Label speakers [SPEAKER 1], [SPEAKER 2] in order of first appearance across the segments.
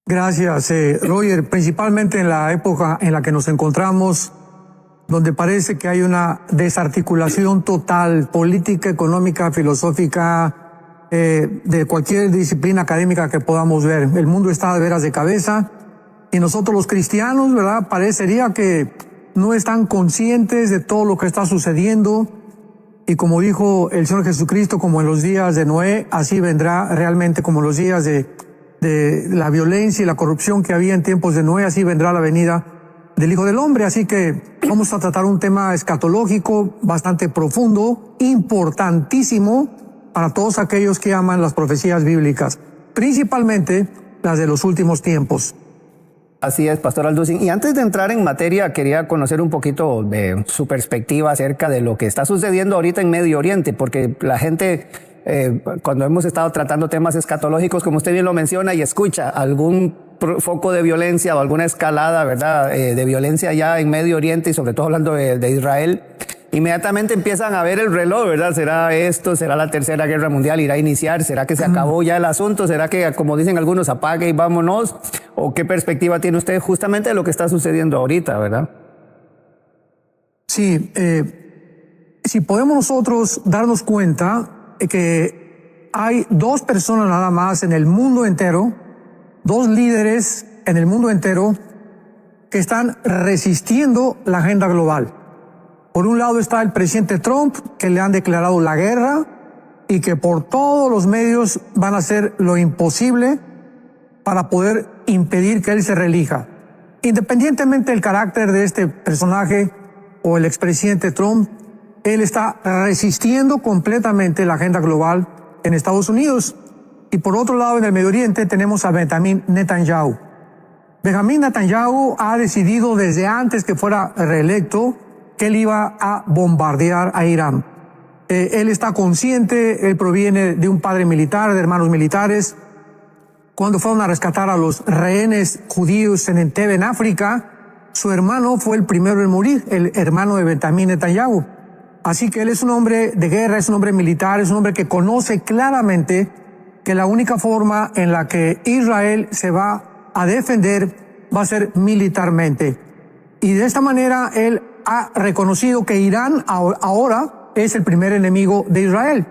[SPEAKER 1] Gracias, Roger. Principalmente en la época en la que nos encontramos, donde parece que hay una desarticulación total, política, económica, filosófica, de cualquier disciplina académica que podamos ver. El mundo está de veras de cabeza y nosotros los cristianos, ¿verdad? Parecería que no están conscientes de todo lo que está sucediendo y como dijo el Señor Jesucristo, como en los días de Noé, así vendrá realmente como en los días de la violencia y la corrupción que había en tiempos de Noé, así vendrá la venida del Hijo del Hombre. Así que vamos a tratar un tema escatológico bastante profundo, importantísimo para todos aquellos que aman las profecías bíblicas, principalmente las de los últimos tiempos.
[SPEAKER 2] Así es, Pastor Alducin. Y antes de entrar en materia, quería conocer un poquito de su perspectiva acerca de lo que está sucediendo ahorita en Medio Oriente, porque la gente, cuando hemos estado tratando temas escatológicos, como usted bien lo menciona, y escucha algún foco de violencia o alguna escalada, ¿verdad?, de violencia allá en Medio Oriente, y sobre todo hablando de Israel, inmediatamente empiezan a ver el reloj, ¿verdad? ¿Será esto? ¿Será la Tercera Guerra Mundial? ¿Irá a iniciar? ¿Será que se acabó ya el asunto? ¿Será que, como dicen algunos, apague y vámonos? ¿O qué perspectiva tiene usted justamente de lo que está sucediendo ahorita, verdad?
[SPEAKER 1] Sí, si podemos nosotros darnos cuenta que hay dos personas nada más en el mundo entero, dos líderes en el mundo entero que están resistiendo la agenda global. Por un lado está el presidente Trump, que le han declarado la guerra y que por todos los medios van a hacer lo imposible para poder impedir que él se reelija. Independientemente del carácter de este personaje o el expresidente Trump, él está resistiendo completamente la agenda global en Estados Unidos. Y por otro lado, en el Medio Oriente tenemos a Benjamín Netanyahu. Benjamín Netanyahu ha decidido desde antes que fuera reelecto que él iba a bombardear a Irán. Él está consciente, él proviene de un padre militar, de hermanos militares. Cuando fueron a rescatar a los rehenes judíos en Entebbe, en África, su hermano fue el primero en morir, el hermano de Benjamín Netanyahu. Así que él es un hombre de guerra, es un hombre militar, es un hombre que conoce claramente que la única forma en la que Israel se va a defender va a ser militarmente. Y de esta manera él ha reconocido que Irán ahora es el primer enemigo de Israel,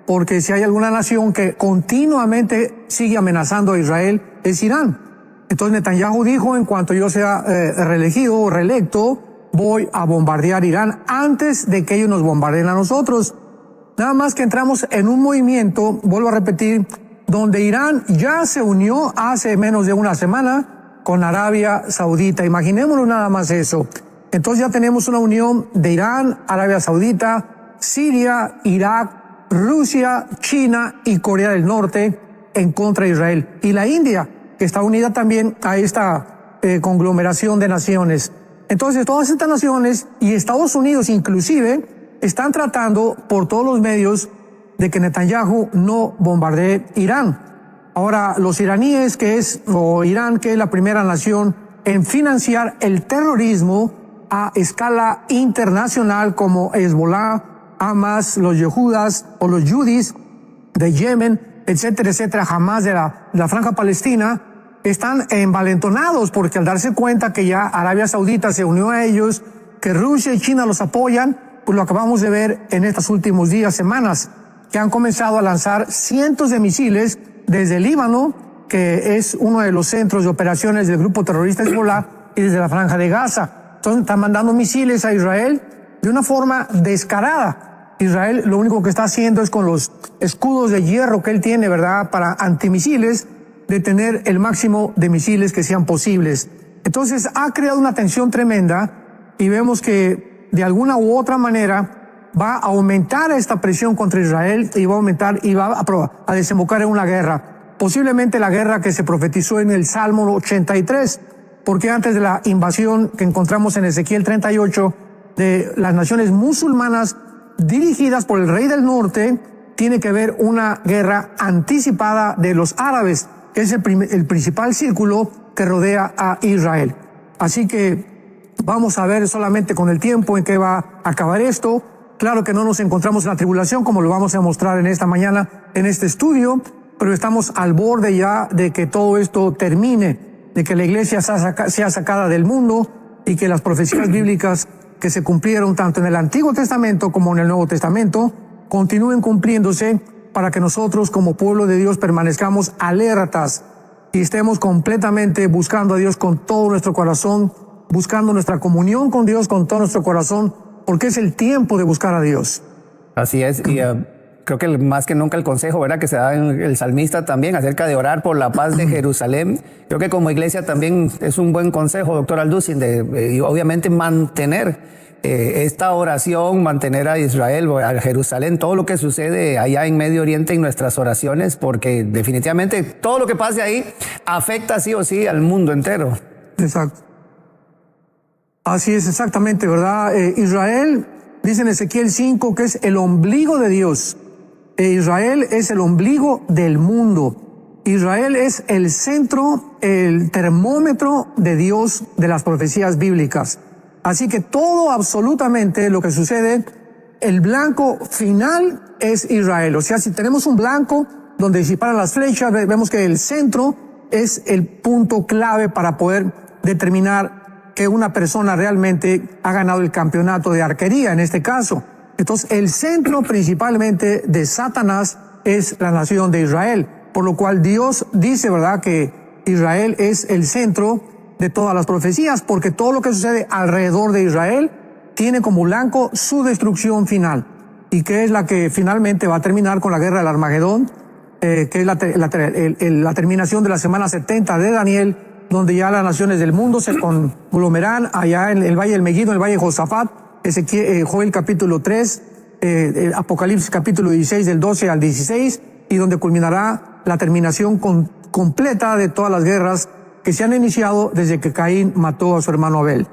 [SPEAKER 1] porque si hay alguna nación que continuamente sigue amenazando a Israel es Irán. Entonces Netanyahu dijo, en cuanto yo sea reelegido o reelecto, voy a bombardear Irán antes de que ellos nos bombardeen a nosotros. Nada más que entramos en un movimiento, vuelvo a repetir, donde Irán ya se unió hace menos de una semana con Arabia Saudita. Imaginémonos nada más eso. Entonces ya tenemos una unión de Irán, Arabia Saudita, Siria, Irak, Rusia, China y Corea del Norte en contra de Israel. Y la India, que está unida también a esta conglomeración de naciones. Entonces todas estas naciones y Estados Unidos inclusive están tratando por todos los medios de que Netanyahu no bombardee Irán. Ahora, los iraníes, o Irán, que es la primera nación en financiar el terrorismo a escala internacional, como Hezbollah, Hamas, los Yehudas o los Yudis de Yemen, etcétera, etcétera, Hamas de la Franja Palestina, están envalentonados porque al darse cuenta que ya Arabia Saudita se unió a ellos, que Rusia y China los apoyan, pues lo acabamos de ver en estos últimos días, semanas, que han comenzado a lanzar cientos de misiles desde Líbano, que es uno de los centros de operaciones del grupo terrorista Hezbollah, y desde la Franja de Gaza. Entonces están mandando misiles a Israel de una forma descarada. Israel lo único que está haciendo es con los escudos de hierro que él tiene, ¿verdad?, para antimisiles, detener el máximo de misiles que sean posibles. Entonces ha creado una tensión tremenda y vemos que de alguna u otra manera va a aumentar esta presión contra Israel y va a aumentar y va a desembocar en una guerra. Posiblemente la guerra que se profetizó en el Salmo 83, porque antes de la invasión que encontramos en Ezequiel 38 de las naciones musulmanas dirigidas por el rey del norte, tiene que haber una guerra anticipada de los árabes, que es el principal círculo que rodea a Israel. Así que vamos a ver solamente con el tiempo en qué va a acabar esto. Claro que no nos encontramos en la tribulación, como lo vamos a mostrar en esta mañana en este estudio, pero estamos al borde ya de que todo esto termine. de que la iglesia sea sacada del mundo y que las profecías bíblicas que se cumplieron tanto en el Antiguo Testamento como en el Nuevo Testamento continúen cumpliéndose para que nosotros como pueblo de Dios permanezcamos alertas y estemos completamente buscando a Dios con todo nuestro corazón, buscando nuestra comunión con Dios con todo nuestro corazón, porque es el tiempo de buscar a Dios.
[SPEAKER 2] Así es, y creo que más que nunca el consejo, ¿verdad?, que se da en el salmista también acerca de orar por la paz de Jerusalén. Creo que como iglesia también es un buen consejo, doctor Alducin, y obviamente mantener esta oración, mantener a Israel, a Jerusalén, todo lo que sucede allá en Medio Oriente en nuestras oraciones, porque definitivamente todo lo que pase ahí afecta sí o sí al mundo entero.
[SPEAKER 1] Exacto. Así es, exactamente, ¿verdad? Israel, dice en Ezequiel 5, que es el ombligo de Dios. Israel es el ombligo del mundo. Israel es el centro, el termómetro de Dios de las profecías bíblicas. Así que todo, absolutamente lo que sucede, el blanco final es Israel. O sea, si tenemos un blanco donde disparan las flechas, vemos que el centro es el punto clave para poder determinar que una persona realmente ha ganado el campeonato de arquería, en este caso. Entonces, el centro principalmente de Satanás es la nación de Israel, por lo cual Dios dice, ¿verdad?, que Israel es el centro de todas las profecías, porque todo lo que sucede alrededor de Israel tiene como blanco su destrucción final, y que es la que finalmente va a terminar con la guerra del Armagedón, que es la terminación de la semana 70 de Daniel, donde ya las naciones del mundo se conglomerarán allá en el Valle del Megiddo, en el Valle de Josafat, Joel capítulo 3, Apocalipsis capítulo 16 del 12 al 16, y donde culminará la terminación completa de todas las guerras que se han iniciado desde que Caín mató a su hermano Abel.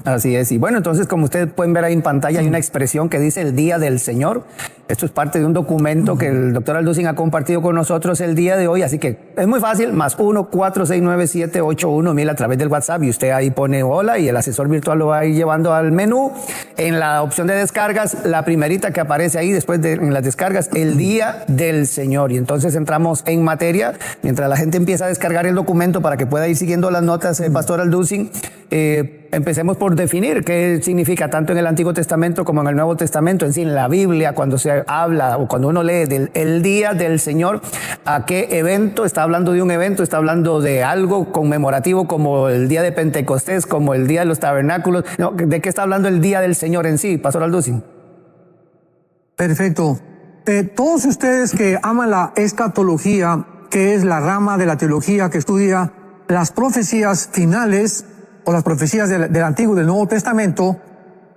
[SPEAKER 2] Así es. Y bueno, entonces, como ustedes pueden ver ahí en pantalla, hay una expresión que dice el día del Señor. Esto es parte de un documento que el doctor Alducin ha compartido con nosotros el día de hoy. Así que es muy fácil, +1 469 781 1000 a través del WhatsApp. Y usted ahí pone hola y el asesor virtual lo va a ir llevando al menú. En la opción de descargas, la primerita que aparece ahí después de en las descargas, el día del Señor. Y entonces entramos en materia. Mientras la gente empieza a descargar el documento para que pueda ir siguiendo las notas, pastor Alducin, empecemos por definir qué significa tanto en el Antiguo Testamento como en el Nuevo Testamento, en sí, en la Biblia, cuando se habla o cuando uno lee del el día del Señor, ¿a qué evento? ¿Está hablando de un evento? ¿Está hablando de algo conmemorativo como el día de Pentecostés, como el día de los tabernáculos? No, ¿de qué está hablando el día del Señor en sí, pastor Alducin?
[SPEAKER 1] Perfecto. Todos ustedes que aman la escatología, que es la rama de la teología que estudia las profecías finales o las profecías del Antiguo y del Nuevo Testamento,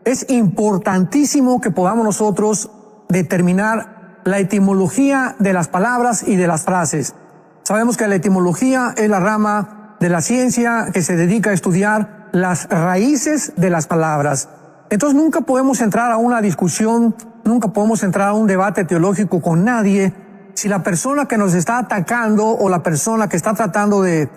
[SPEAKER 1] es importantísimo que podamos nosotros determinar la etimología de las palabras y de las frases. Sabemos que la etimología es la rama de la ciencia que se dedica a estudiar las raíces de las palabras. Entonces nunca podemos entrar a una discusión, nunca podemos entrar a un debate teológico con nadie si la persona que nos está atacando o la persona que está tratando de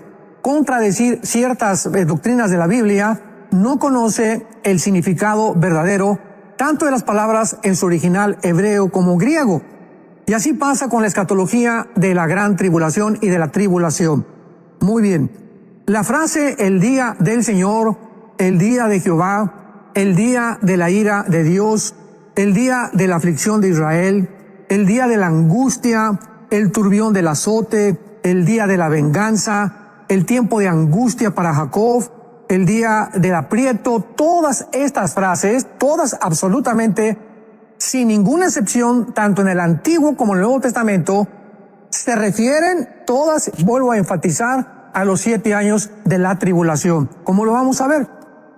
[SPEAKER 1] contradecir ciertas doctrinas de la Biblia no conoce el significado verdadero tanto de las palabras en su original hebreo como griego. Y así pasa con la escatología de la gran tribulación y de la tribulación. Muy bien. La frase el día del Señor, el día de Jehová, el día de la ira de Dios, el día de la aflicción de Israel, el día de la angustia, el turbión del azote, el día de la venganza, el tiempo de angustia para Jacob, el día del aprieto, todas estas frases, todas absolutamente, sin ninguna excepción, tanto en el Antiguo como en el Nuevo Testamento, se refieren todas, vuelvo a enfatizar, a los 7 años de la tribulación. ¿Cómo lo vamos a ver?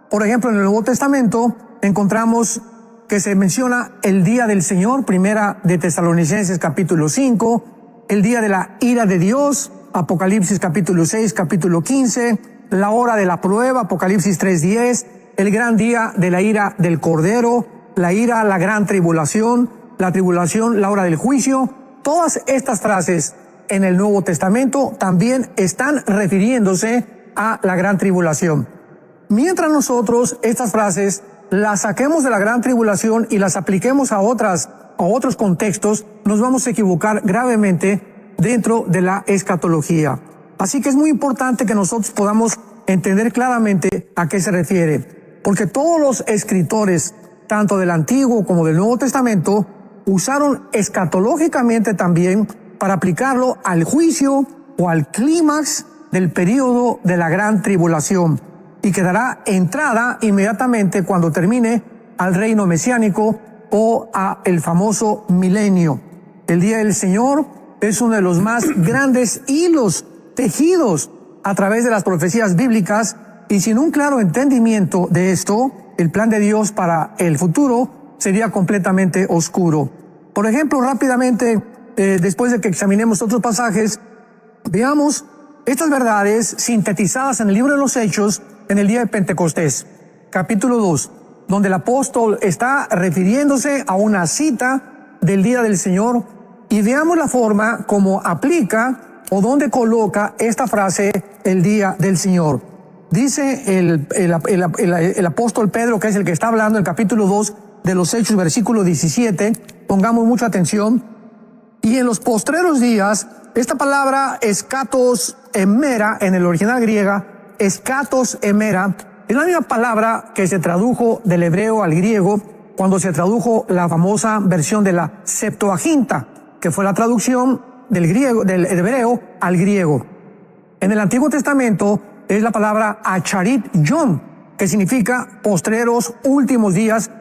[SPEAKER 1] Por ejemplo, en el Nuevo Testamento encontramos que se menciona el día del Señor, primera de Tesalonicenses capítulo 5, el día de la ira de Dios, Apocalipsis capítulo 6, capítulo 15, la hora de la prueba, Apocalipsis 3:10, el gran día de la ira del Cordero, la ira, la gran tribulación, la hora del juicio. Todas estas frases en el Nuevo Testamento también están refiriéndose a la gran tribulación. Mientras nosotros estas frases las saquemos de la gran tribulación y las apliquemos a otros contextos, nos vamos a equivocar gravemente dentro de la escatología. Así que es muy importante que nosotros podamos entender claramente a qué se refiere, porque todos los escritores, tanto del Antiguo como del Nuevo Testamento, usaron escatológicamente también para aplicarlo al juicio o al clímax del período de la gran tribulación, y que dará entrada inmediatamente cuando termine al reino mesiánico o a el famoso milenio. El día del Señor es uno de los más grandes hilos tejidos a través de las profecías bíblicas, y sin un claro entendimiento de esto, el plan de Dios para el futuro sería completamente oscuro. Por ejemplo, rápidamente, después de que examinemos otros pasajes, veamos estas verdades sintetizadas en el libro de los Hechos en el día de Pentecostés, capítulo 2, donde el apóstol está refiriéndose a una cita del día del Señor, y veamos la forma como aplica o donde coloca esta frase, el día del Señor. Dice el apóstol Pedro, que es el que está hablando en el capítulo 2 de los Hechos, versículo 17, pongamos mucha atención. Y en los postreros días, esta palabra escatos emera, en el original griega, escatos emera, es la misma palabra que se tradujo del hebreo al griego cuando se tradujo la famosa versión de la Septuaginta, que fue la traducción del hebreo al griego. En el Antiguo Testamento es la palabra acharit yom, que significa postreros últimos días,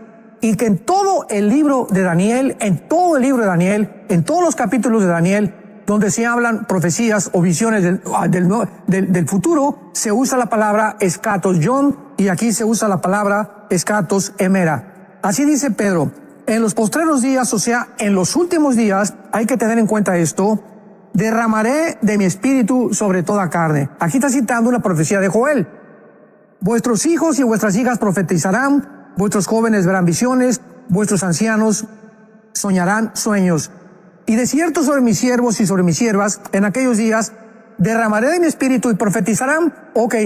[SPEAKER 1] y que en todo el libro de Daniel, en todos los capítulos de Daniel, donde se hablan profecías o visiones del futuro, se usa la palabra escatos yom, y aquí se usa la palabra escatos emera. Así dice Pedro, en los postreros días, o sea, en los últimos días, hay que tener en cuenta esto: derramaré de mi espíritu sobre toda carne. Aquí está citando una profecía de Joel. Vuestros hijos y vuestras hijas profetizarán, vuestros jóvenes verán visiones, vuestros ancianos soñarán sueños. Y de cierto sobre mis siervos y sobre mis siervas, en aquellos días, derramaré de mi espíritu y profetizarán. Ok,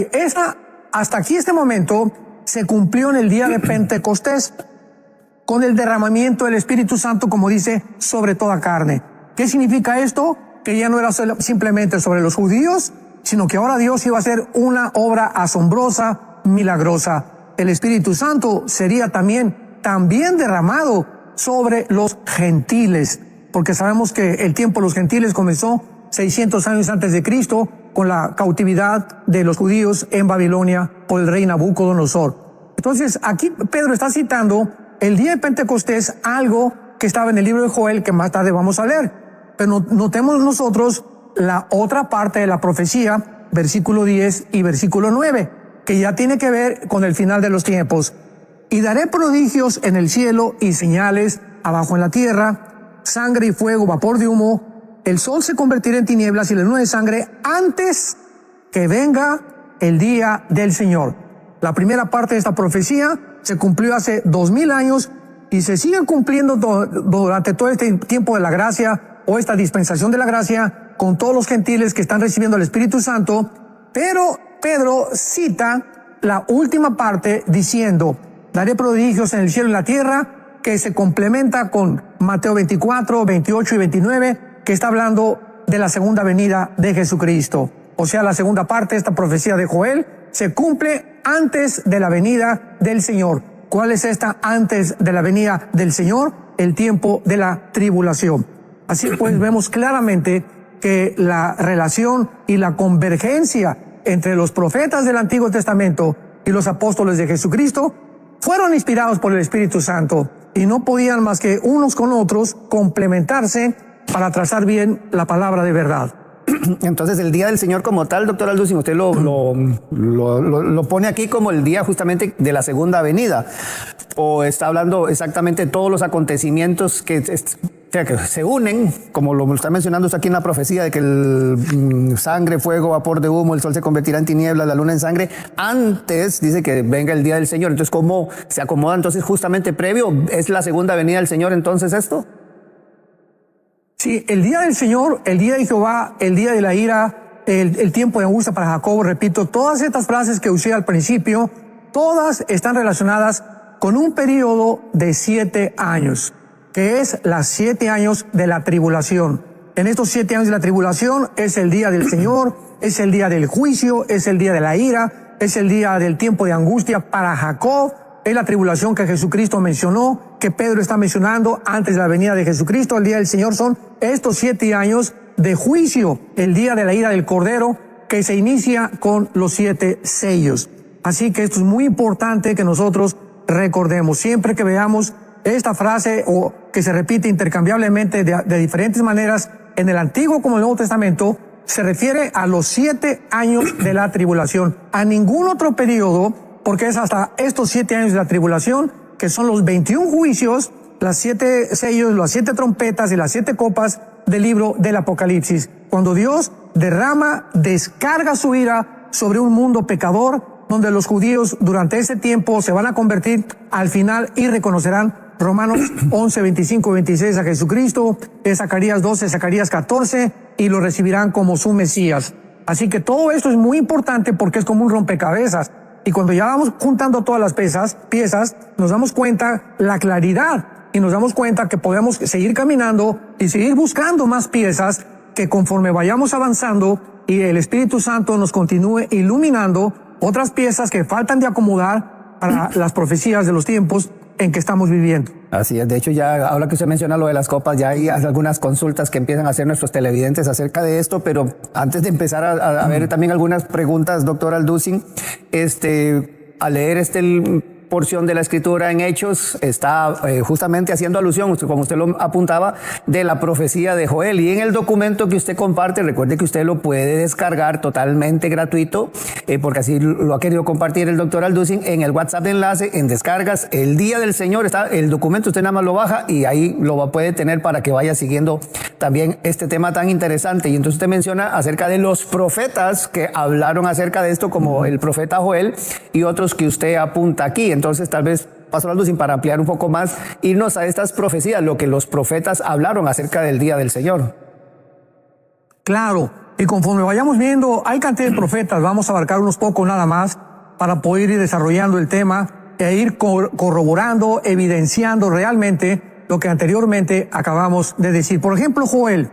[SPEAKER 1] hasta aquí este momento se cumplió en el día de Pentecostés, con el derramamiento del Espíritu Santo, como dice, sobre toda carne. ¿Qué significa esto? Que ya no era simplemente sobre los judíos, sino que ahora Dios iba a hacer una obra asombrosa, milagrosa. El Espíritu Santo sería también derramado sobre los gentiles, porque sabemos que el tiempo de los gentiles comenzó 600 años antes de Cristo, con la cautividad de los judíos en Babilonia por el rey Nabucodonosor. Entonces, aquí Pedro está citando el día de Pentecostés, algo que estaba en el libro de Joel, que más tarde vamos a leer. Pero notemos nosotros la otra parte de la profecía, versículo 10 y versículo 9, que ya tiene que ver con el final de los tiempos. Y daré prodigios en el cielo y señales abajo en la tierra, sangre y fuego, vapor de humo. El sol se convertirá en tinieblas y la luna de sangre antes que venga el día del Señor. La primera parte de esta profecía se cumplió hace 2000 años y se sigue cumpliendo durante todo este tiempo de la gracia, o esta dispensación de la gracia, con todos los gentiles que están recibiendo el Espíritu Santo. Pero Pedro cita la última parte diciendo: daré prodigios en el cielo y en la tierra, que se complementa con Mateo 24, 28 y 29, que está hablando de la segunda venida de Jesucristo. O sea, la segunda parte de esta profecía de Joel se cumple antes de la venida del Señor. ¿Cuál es esta antes de la venida del Señor? El tiempo de la tribulación. Así pues, vemos claramente que la relación y la convergencia entre los profetas del Antiguo Testamento y los apóstoles de Jesucristo fueron inspirados por el Espíritu Santo y no podían más que unos con otros complementarse para trazar bien la palabra de verdad.
[SPEAKER 2] Entonces, el día del Señor como tal, doctor Alducin, usted lo pone aquí como el día justamente de la segunda venida, o está hablando exactamente de todos los acontecimientos que se unen, como lo está mencionando usted aquí en la profecía, de que el sangre, fuego, vapor de humo, el sol se convertirá en tinieblas, la luna en sangre, antes dice que venga el día del Señor. Entonces, ¿cómo se acomoda entonces justamente previo? ¿Es la segunda venida del Señor entonces esto?
[SPEAKER 1] Sí, el día del Señor, el día de Jehová, el día de la ira, el tiempo de angustia para Jacob, repito, todas estas frases que usé al principio, todas están relacionadas con un periodo de 7 años, que es las 7 años de la tribulación. En estos 7 años de la tribulación es el día del Señor, es el día del juicio, es el día de la ira, es el día del tiempo de angustia para Jacob, es la tribulación que Jesucristo mencionó, que Pedro está mencionando antes de la venida de Jesucristo. El día del Señor son estos 7 años de juicio, el día de la ira del Cordero, que se inicia con los 7 sellos. Así que esto es muy importante que nosotros recordemos. Siempre que veamos esta frase o que se repite intercambiablemente de diferentes maneras en el Antiguo como en el Nuevo Testamento, se refiere a los 7 años de la tribulación. A ningún otro periodo, porque es hasta estos 7 años de la tribulación, que son los 21 juicios, las 7 sellos, las 7 trompetas y las 7 copas del libro del Apocalipsis. Cuando Dios descarga su ira sobre un mundo pecador, donde los judíos durante ese tiempo se van a convertir al final y reconocerán Romanos 11, 25 y 26 a Jesucristo, Zacarías 12, Zacarías 14, y lo recibirán como su Mesías. Así que todo esto es muy importante porque es como un rompecabezas. Y cuando ya vamos juntando todas las piezas, nos damos cuenta la claridad y nos damos cuenta que podemos seguir caminando y seguir buscando más piezas que conforme vayamos avanzando y el Espíritu Santo nos continúe iluminando otras piezas que faltan de acomodar para las profecías de los tiempos en que estamos viviendo.
[SPEAKER 2] Así es, de hecho ya ahora que usted menciona lo de las copas, ya hay algunas consultas que empiezan a hacer nuestros televidentes acerca de esto, pero antes de empezar a ver también algunas preguntas, doctor Alducin, al leer porción de la escritura en Hechos está justamente haciendo alusión, como usted lo apuntaba, de la profecía de Joel, y en el documento que usted comparte, recuerde que usted lo puede descargar totalmente gratuito, porque así lo ha querido compartir el doctor Alducin en el WhatsApp de enlace, en descargas, el día del Señor, está el documento, usted nada más lo baja y ahí lo puede tener para que vaya siguiendo también este tema tan interesante. Y entonces usted menciona acerca de los profetas que hablaron acerca de esto, como el profeta Joel y otros que usted apunta aquí. Entonces tal vez, Pastor Alducin, para ampliar un poco más, irnos a estas profecías, lo que los profetas hablaron acerca del día del Señor.
[SPEAKER 1] Claro, y conforme vayamos viendo, hay cantidad de profetas, vamos a abarcar unos pocos nada más para poder ir desarrollando el tema e ir corroborando, evidenciando realmente lo que anteriormente acabamos de decir. Por ejemplo, Joel,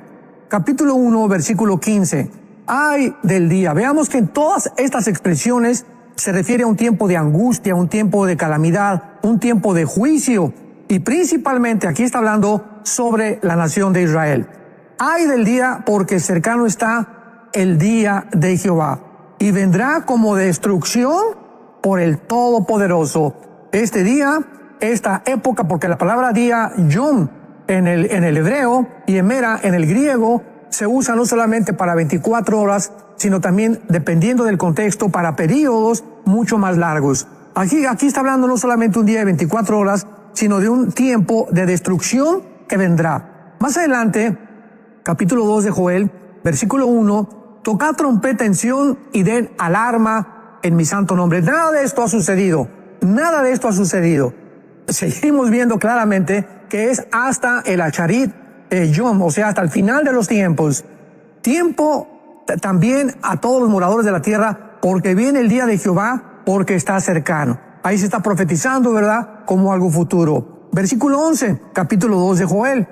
[SPEAKER 1] capítulo 1, versículo 15. Ay del día. Veamos que en todas estas expresiones se refiere a un tiempo de angustia, un tiempo de calamidad, un tiempo de juicio, y principalmente aquí está hablando sobre la nación de Israel. Ay del día, porque cercano está el día de Jehová, y vendrá como destrucción por el Todopoderoso. Este día, esta época, porque la palabra día, yom, en el hebreo, y emera en el griego, se usa no solamente para 24 horas, sino también, dependiendo del contexto, para periodos mucho más largos. Aquí está hablando no solamente un día de 24 horas, sino de un tiempo de destrucción que vendrá. Más adelante, capítulo 2 de Joel, versículo 1, tocad trompeta en Sión y den alarma en mi santo nombre. Nada de esto ha sucedido. Nada de esto ha sucedido. Seguimos viendo claramente que es hasta el Acharit Yom, o sea, hasta el final de los tiempos. Tiempo también a todos los moradores de la tierra, porque viene el día de Jehová, porque está cercano. Ahí se está profetizando, ¿verdad?, como algo futuro. Versículo 11, capítulo 2 de Joel.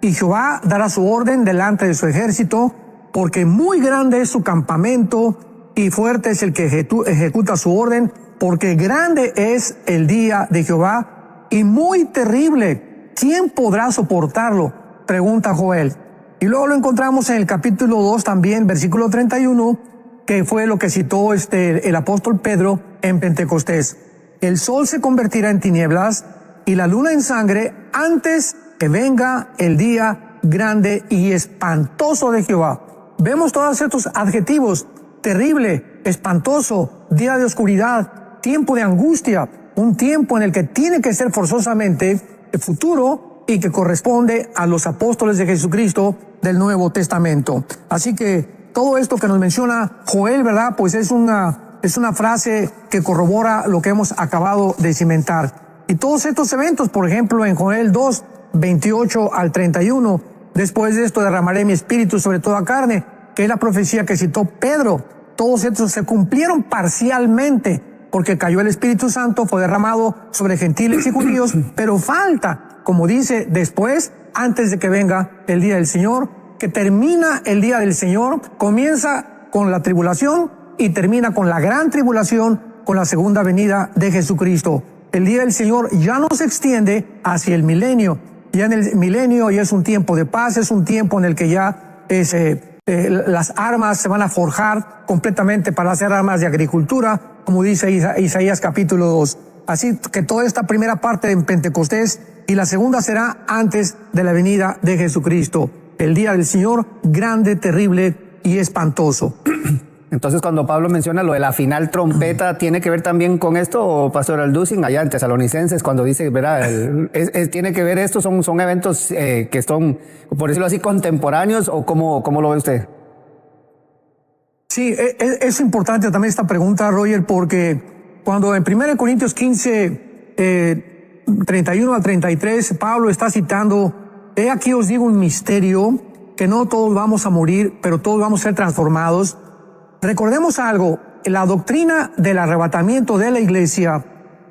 [SPEAKER 1] Y Jehová dará su orden delante de su ejército, porque muy grande es su campamento y fuerte es el que ejecuta su orden, porque grande es el día de Jehová y muy terrible. ¿Quién podrá soportarlo?, pregunta Joel. Y luego lo encontramos en el capítulo 2 también, versículo 31, que fue lo que citó el apóstol Pedro en Pentecostés. El sol se convertirá en tinieblas y la luna en sangre antes que venga el día grande y espantoso de Jehová. Vemos todos estos adjetivos: terrible, espantoso, día de oscuridad, tiempo de angustia, un tiempo en el que tiene que ser forzosamente el futuro y que corresponde a los apóstoles de Jesucristo del Nuevo Testamento. Así que todo esto que nos menciona Joel, ¿verdad?, pues es una frase que corrobora lo que hemos acabado de cimentar. Y todos estos eventos, por ejemplo, en Joel 2, 28 al 31, después de esto derramaré mi espíritu sobre toda carne, que es la profecía que citó Pedro. Todos estos se cumplieron parcialmente, porque cayó el Espíritu Santo, fue derramado sobre gentiles y judíos, pero falta, como dice, después, antes de que venga el día del Señor, que termina el día del Señor, comienza con la tribulación y termina con la gran tribulación, con la segunda venida de Jesucristo. El día del Señor ya no se extiende hacia el milenio. Ya en el milenio ya es un tiempo de paz, es un tiempo en el que ya las armas se van a forjar completamente para hacer armas de agricultura, como dice Isaías capítulo 2. Así que toda esta primera parte en Pentecostés y la segunda será antes de la venida de Jesucristo. El día del Señor, grande, terrible y espantoso.
[SPEAKER 2] Entonces, cuando Pablo menciona lo de la final trompeta, ¿tiene que ver también con esto, Pastor Alducin, allá en Tesalonicenses, cuando dice, ¿verdad? ¿Tiene que ver esto? ¿Son eventos que son, por decirlo así, contemporáneos o cómo lo ve usted?
[SPEAKER 1] Sí, es importante también esta pregunta, Roger, porque cuando en 1 Corintios 15, 31 al 33, Pablo está citando, he aquí os digo un misterio, que no todos vamos a morir, pero todos vamos a ser transformados. Recordemos algo, la doctrina del arrebatamiento de la iglesia,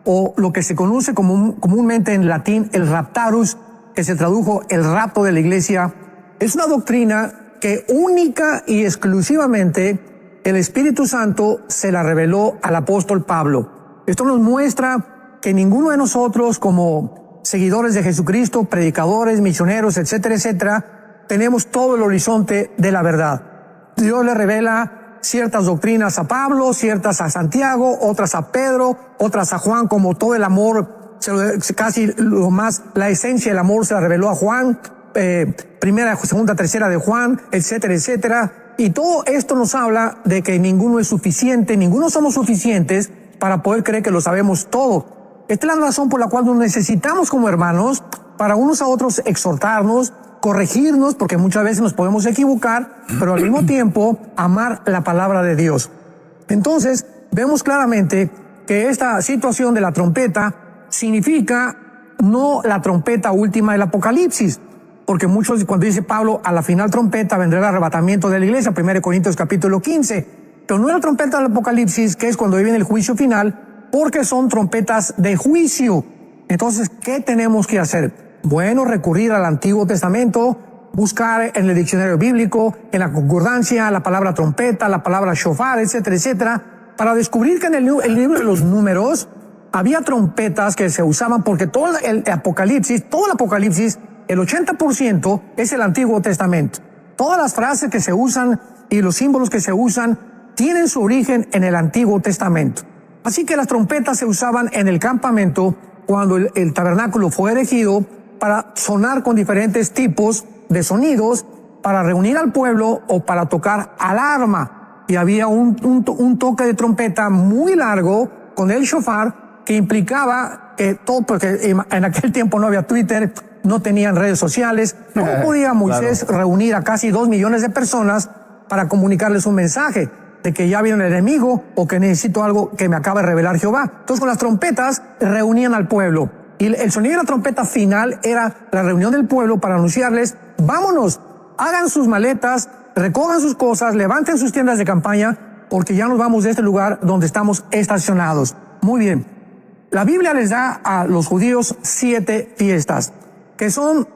[SPEAKER 1] o lo que se conoce comúnmente en latín el raptarus, que se tradujo el rapto de la iglesia, es una doctrina que única y exclusivamente el Espíritu Santo se la reveló al apóstol Pablo. Esto nos muestra que ninguno de nosotros, como seguidores de Jesucristo, predicadores, misioneros, etcétera, etcétera, tenemos todo el horizonte de la verdad. Dios le revela ciertas doctrinas a Pablo, ciertas a Santiago, otras a Pedro, otras a Juan, como todo el amor, casi lo más, la esencia del amor se la reveló a Juan, primera, segunda, tercera de Juan, etcétera, etcétera. Y todo esto nos habla de que ninguno es suficiente, ninguno somos suficientes para poder creer que lo sabemos todo. Esta es la razón por la cual nos necesitamos como hermanos para unos a otros exhortarnos, corregirnos, porque muchas veces nos podemos equivocar, pero al mismo tiempo amar la palabra de Dios. Entonces, vemos claramente que esta situación de la trompeta significa no la trompeta última del Apocalipsis, porque muchos, cuando dice Pablo, a la final trompeta vendrá el arrebatamiento de la iglesia, 1 Corintios capítulo 15, pero no la trompeta del Apocalipsis, que es cuando viene el juicio final, porque son trompetas de juicio. Entonces, ¿qué tenemos que hacer? Bueno, recurrir al Antiguo Testamento, buscar en el diccionario bíblico, en la concordancia, la palabra trompeta, la palabra shofar, etcétera, etcétera, para descubrir que en el libro de los Números había trompetas que se usaban, porque todo el Apocalipsis, el 80% es el Antiguo Testamento. Todas las frases que se usan y los símbolos que se usan tienen su origen en el Antiguo Testamento. Así que las trompetas se usaban en el campamento cuando el tabernáculo fue erigido, para sonar con diferentes tipos de sonidos, para reunir al pueblo o para tocar alarma. Y había un toque de trompeta muy largo con el shofar que implicaba todo, porque en aquel tiempo no había Twitter, no tenían redes sociales, no podía Moisés reunir a casi 2 millones de personas para comunicarles un mensaje de que ya viene el enemigo o que necesito algo que me acaba de revelar Jehová. Entonces con las trompetas reunían al pueblo. Y el sonido de la trompeta final era la reunión del pueblo para anunciarles, vámonos, hagan sus maletas, recojan sus cosas, levanten sus tiendas de campaña, porque ya nos vamos de este lugar donde estamos estacionados. Muy bien. La Biblia les da a los judíos 7 fiestas, que son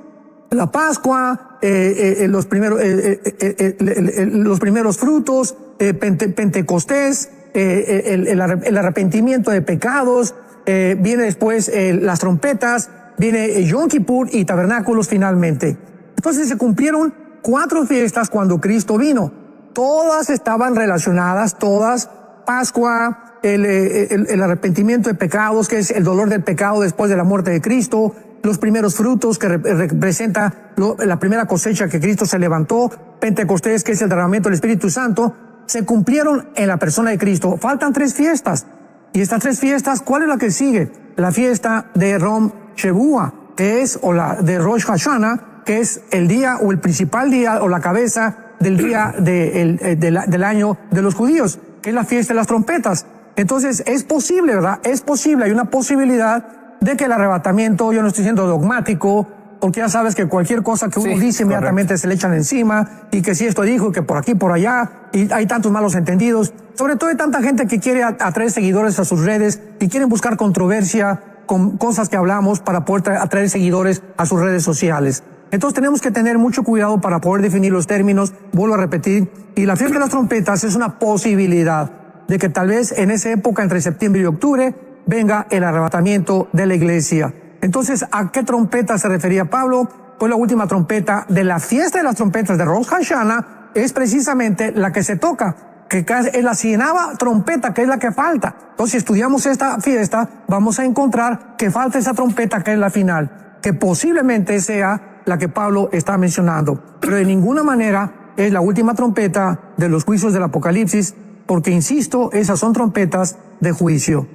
[SPEAKER 1] la Pascua, los primeros frutos, Pentecostés, el arrepentimiento de pecados, viene después las trompetas, viene Yom Kippur y tabernáculos finalmente. Entonces se cumplieron 4 fiestas cuando Cristo vino. Todas estaban relacionadas, todas. Pascua, el arrepentimiento de pecados, que es el dolor del pecado después de la muerte de Cristo. Los primeros frutos, que representa la primera cosecha que Cristo se levantó. Pentecostés, que es el derramamiento del Espíritu Santo. Se cumplieron en la persona de Cristo. Faltan 3 fiestas. Y estas 3 fiestas, ¿cuál es la que sigue? La fiesta de Rom Shevuah, que es, o la de Rosh Hashanah, que es el día o el principal día o la cabeza del día del año de los judíos, que es la fiesta de las trompetas. Entonces, es posible, ¿verdad? Es posible, hay una posibilidad de que el arrebatamiento, yo no estoy siendo dogmático, porque ya sabes que cualquier cosa que uno dice inmediatamente se le echan encima, y que si esto dijo, que por aquí, por allá, y hay tantos malos entendidos. Sobre todo hay tanta gente que quiere atraer seguidores a sus redes y quieren buscar controversia con cosas que hablamos para poder atraer seguidores a sus redes sociales. Entonces tenemos que tener mucho cuidado para poder definir los términos, vuelvo a repetir, y la fiesta de las trompetas es una posibilidad de que tal vez en esa época, entre septiembre y octubre, venga el arrebatamiento de la iglesia. Entonces, ¿a qué trompeta se refería Pablo? Pues la última trompeta de la fiesta de las trompetas de Rosh Hashanah es precisamente la que se toca, que es la 100ª trompeta, que es la que falta. Entonces, si estudiamos esta fiesta, vamos a encontrar que falta esa trompeta que es la final, que posiblemente sea la que Pablo está mencionando, pero de ninguna manera es la última trompeta de los juicios del Apocalipsis, porque insisto, esas son trompetas de juicio.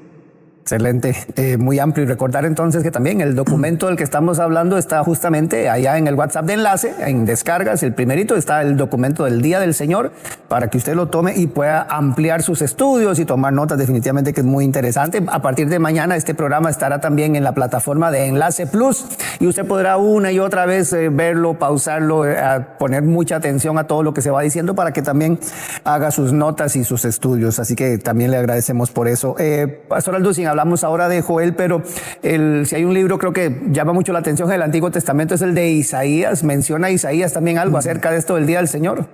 [SPEAKER 2] Excelente, muy amplio. Y recordar entonces que también el documento del que estamos hablando está justamente allá en el WhatsApp de enlace, en descargas, el primerito está el documento del Día del Señor, para que usted lo tome y pueda ampliar sus estudios y tomar notas, definitivamente que es muy interesante. A partir de mañana este programa estará también en la plataforma de Enlace Plus y usted podrá una y otra vez verlo, pausarlo, poner mucha atención a todo lo que se va diciendo para que también haga sus notas y sus estudios. Así que también le agradecemos por eso. Pastor Alducin, hablamos ahora de Joel, pero si hay un libro creo que llama mucho la atención en el Antiguo Testamento es el de Isaías. ¿Menciona Isaías también algo acerca de esto del Día del Señor?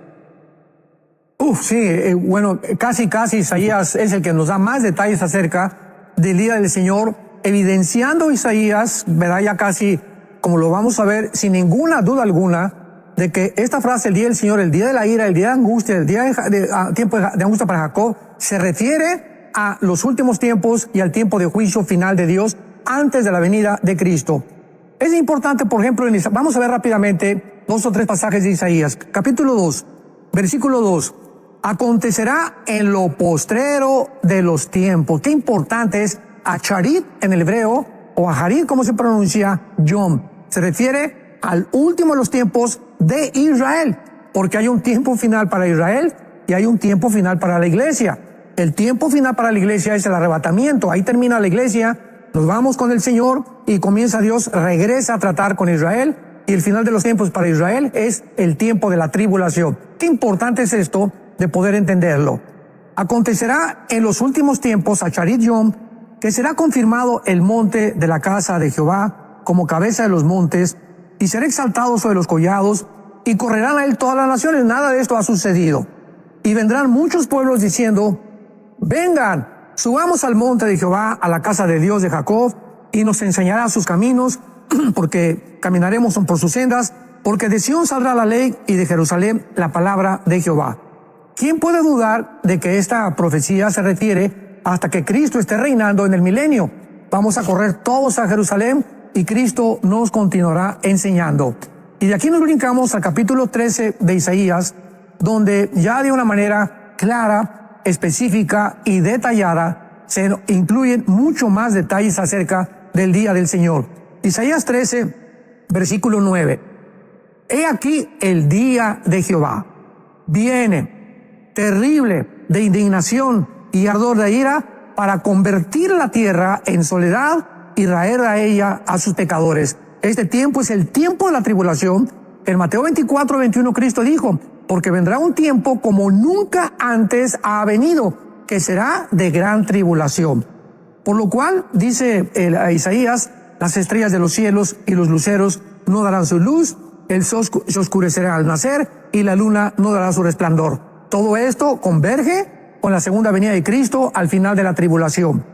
[SPEAKER 1] Sí, bueno, casi Isaías es el que nos da más detalles acerca del Día del Señor, evidenciando Isaías, ¿verdad? Ya casi, como lo vamos a ver, sin ninguna duda alguna, de que esta frase, el Día del Señor, el Día de la ira, el Día de angustia, el día de tiempo de angustia para Jacob, se refiere a los últimos tiempos y al tiempo de juicio final de Dios antes de la venida de Cristo. Es importante, por ejemplo, vamos a ver rápidamente 2 o 3 pasajes de Isaías. Capítulo 2, versículo 2. Acontecerá en lo postrero de los tiempos. Qué importante es Acharit en el hebreo, o Aharit, como se pronuncia, Yom. Se refiere al último de los tiempos de Israel, porque hay un tiempo final para Israel y hay un tiempo final para la iglesia. El tiempo final para la iglesia es el arrebatamiento. Ahí termina la iglesia, nos vamos con el Señor y comienza Dios, regresa a tratar con Israel. Y el final de los tiempos para Israel es el tiempo de la tribulación. Qué importante es esto de poder entenderlo. Acontecerá en los últimos tiempos, Acharit Yom, que será confirmado el monte de la casa de Jehová como cabeza de los montes, y será exaltado sobre los collados, y correrán a él todas las naciones. Nada de esto ha sucedido. Y vendrán muchos pueblos diciendo: vengan, subamos al monte de Jehová, a la casa de Dios de Jacob, y nos enseñará sus caminos, porque caminaremos por sus sendas, porque de Sión saldrá la ley y de Jerusalén la palabra de Jehová. ¿Quién puede dudar de que esta profecía se refiere hasta que Cristo esté reinando en el milenio? Vamos a correr todos a Jerusalén y Cristo nos continuará enseñando. Y de aquí nos brincamos al capítulo 13 de Isaías, donde ya de una manera clara, específica y detallada se incluyen mucho más detalles acerca del día del Señor. Isaías 13, versículo 9. He aquí el día de Jehová. Viene terrible de indignación y ardor de ira para convertir la tierra en soledad y traer a ella a sus pecadores. Este tiempo es el tiempo de la tribulación. En Mateo 24, 21 Cristo dijo: porque vendrá un tiempo como nunca antes ha venido, que será de gran tribulación. Por lo cual, dice Isaías, las estrellas de los cielos y los luceros no darán su luz, el sol se oscurecerá al nacer y la luna no dará su resplandor. Todo esto converge con la segunda venida de Cristo al final de la tribulación.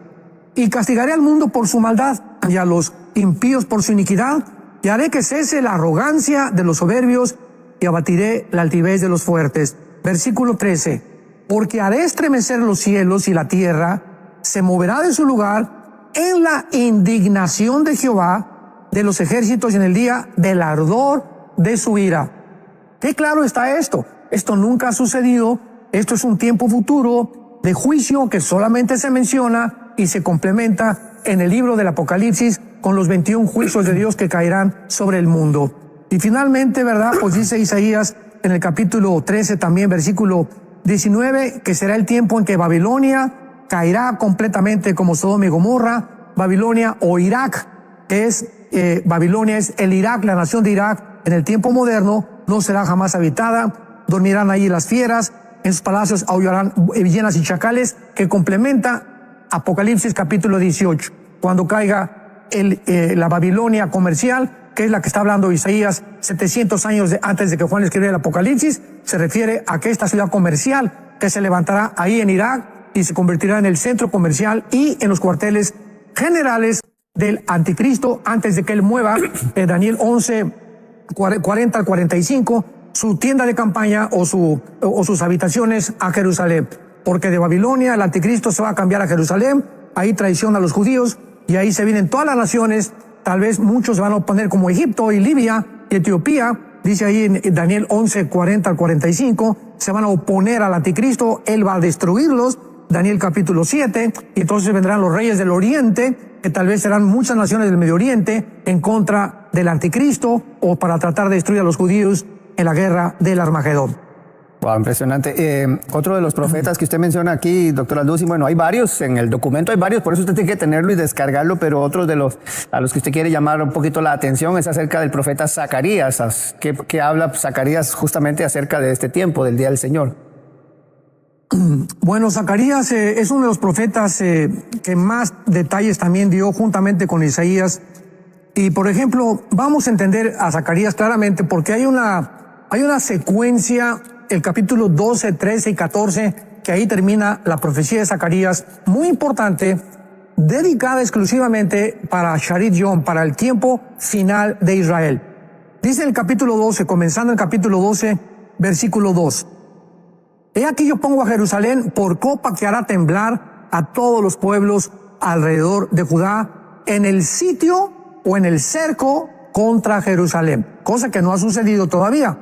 [SPEAKER 1] Y castigaré al mundo por su maldad y a los impíos por su iniquidad, y haré que cese la arrogancia de los soberbios y abatiré la altivez de los fuertes. Versículo 13. Porque haré estremecer los cielos y la tierra se moverá de su lugar en la indignación de Jehová de los ejércitos y en el día del ardor de su ira. Qué claro está esto. Esto nunca ha sucedido. Esto es un tiempo futuro de juicio que solamente se menciona y se complementa en el libro del Apocalipsis con los 21 juicios de Dios que caerán sobre el mundo. Y finalmente, ¿verdad? Pues dice Isaías en el capítulo 13 también, versículo 19, que será el tiempo en que Babilonia caerá completamente como Sodoma y Gomorra. Babilonia o Irak, que es, Babilonia es el Irak, la nación de Irak, en el tiempo moderno, no será jamás habitada. Dormirán allí las fieras, en sus palacios aullarán hienas y chacales, que complementa Apocalipsis capítulo 18. Cuando caiga la Babilonia comercial, que es la que está hablando Isaías 700 años antes de que Juan escribiera el Apocalipsis, se refiere a que esta ciudad comercial que se levantará ahí en Irak y se convertirá en el centro comercial y en los cuarteles generales del anticristo antes de que él mueva, Daniel 11, 40 al 45, su tienda de campaña o sus habitaciones a Jerusalén. Porque de Babilonia el anticristo se va a cambiar a Jerusalén, ahí traiciona a los judíos y ahí se vienen todas las naciones. Tal vez muchos se van a oponer como Egipto y Libia y Etiopía. Dice ahí en Daniel 11, 40 al 45, se van a oponer al anticristo, él va a destruirlos. Daniel capítulo 7, y entonces vendrán los reyes del oriente, que tal vez serán muchas naciones del Medio Oriente en contra del anticristo o para tratar de destruir a los judíos en la guerra del Armagedón.
[SPEAKER 2] Wow, impresionante. Otro de los profetas que usted menciona aquí, doctor Alducin, bueno, hay varios, en el documento hay varios, por eso usted tiene que tenerlo y descargarlo, pero otros de los a los que usted quiere llamar un poquito la atención es acerca del profeta Zacarías, que habla Zacarías justamente acerca de este tiempo, del día del Señor.
[SPEAKER 1] Bueno, Zacarías es uno de los profetas que más detalles también dio juntamente con Isaías. Y por ejemplo, vamos a entender a Zacarías claramente porque hay una secuencia, el capítulo 12, 13 y 14, que ahí termina la profecía de Zacarías, muy importante, dedicada exclusivamente para Sharit Yom, para el tiempo final de Israel. Dice el capítulo 12, comenzando el capítulo 12, versículo 2. He aquí yo pongo a Jerusalén por copa que hará temblar a todos los pueblos alrededor de Judá en el sitio o en el cerco contra Jerusalén, cosa que no ha sucedido todavía.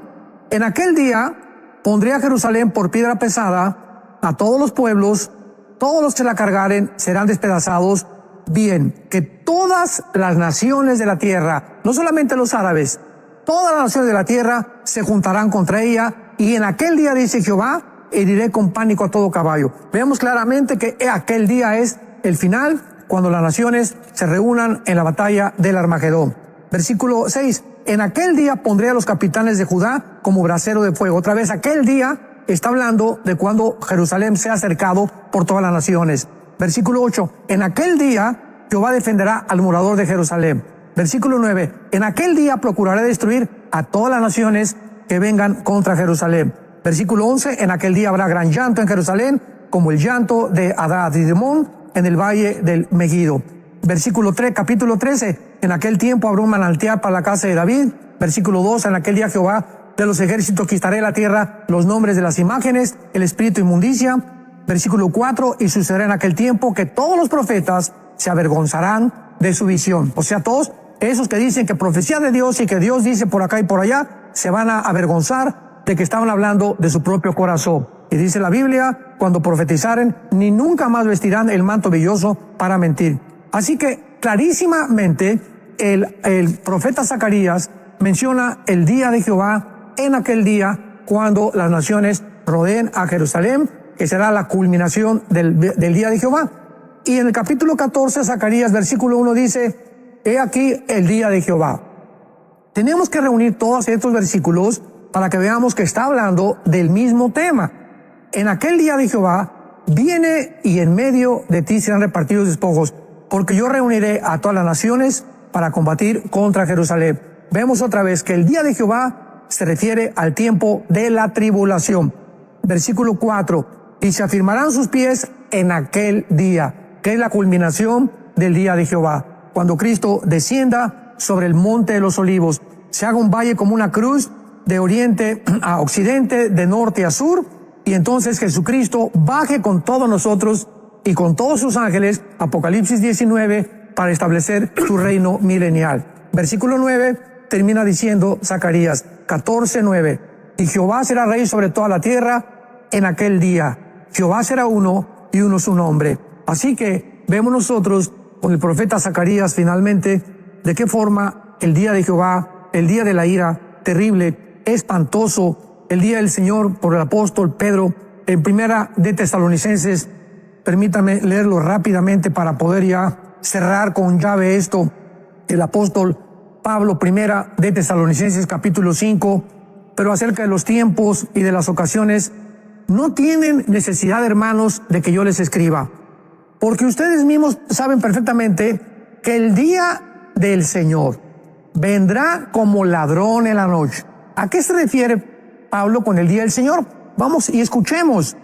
[SPEAKER 1] En aquel día pondré a Jerusalén por piedra pesada a todos los pueblos, todos los que la cargaren serán despedazados. Bien, que todas las naciones de la tierra, no solamente los árabes, todas las naciones de la tierra se juntarán contra ella, y en aquel día, dice Jehová, heriré con pánico a todo caballo. Vemos claramente que aquel día es el final, cuando las naciones se reúnan en la batalla del Armagedón. Versículo 6. En aquel día pondré a los capitanes de Judá como brasero de fuego. Otra vez, aquel día está hablando de cuando Jerusalén sea cercado por todas las naciones. Versículo 8. En aquel día Jehová defenderá al morador de Jerusalén. Versículo 9. En aquel día procuraré destruir a todas las naciones que vengan contra Jerusalén. Versículo 11, en aquel día habrá gran llanto en Jerusalén, como el llanto de Hadad y Rimón en el valle del Megido. Versículo 3, capítulo 13, en aquel tiempo habrá un manantial para la casa de David. Versículo 2, en aquel día Jehová de los ejércitos quitaré de la tierra los nombres de las imágenes, el espíritu inmundicia. Versículo 4, y sucederá en aquel tiempo que todos los profetas se avergonzarán de su visión. O sea, todos esos que dicen que profecía de Dios y que Dios dice por acá y por allá, se van a avergonzar de que estaban hablando de su propio corazón. Y dice la Biblia, cuando profetizaren, ni nunca más vestirán el manto velloso para mentir. Así que clarísimamente el profeta Zacarías menciona el día de Jehová en aquel día cuando las naciones rodeen a Jerusalén, que será la culminación del día de Jehová. Y en el capítulo 14, Zacarías, versículo 1 dice, he aquí el día de Jehová. Tenemos que reunir todos estos versículos para que veamos que está hablando del mismo tema. En aquel día de Jehová viene y en medio de ti serán repartidos despojos, porque yo reuniré a todas las naciones para combatir contra Jerusalén. Vemos otra vez que el día de Jehová se refiere al tiempo de la tribulación. Versículo 4, y se afirmarán sus pies en aquel día, que es la culminación del día de Jehová, cuando Cristo descienda sobre el monte de los olivos, se haga un valle como una cruz, de oriente a occidente, de norte a sur, y entonces Jesucristo baje con todos nosotros y con todos sus ángeles, Apocalipsis 19, para establecer su reino milenial. Versículo 9 termina diciendo Zacarías 14:9, y Jehová será rey sobre toda la tierra en aquel día. Jehová será uno y uno su nombre. Así que vemos nosotros con el profeta Zacarías finalmente de qué forma el día de Jehová, el día de la ira terrible, espantoso, el día del Señor por el apóstol Pedro en primera de Tesalonicenses. Permítame leerlo rápidamente para poder ya cerrar con llave esto. El apóstol Pablo, primera de Tesalonicenses capítulo 5, pero acerca de los tiempos y de las ocasiones, no tienen necesidad, hermanos, de que yo les escriba, porque ustedes mismos saben perfectamente que el día del Señor, vendrá como ladrón en la noche. ¿A qué se refiere Pablo con el día del Señor? Vamos y escuchemos.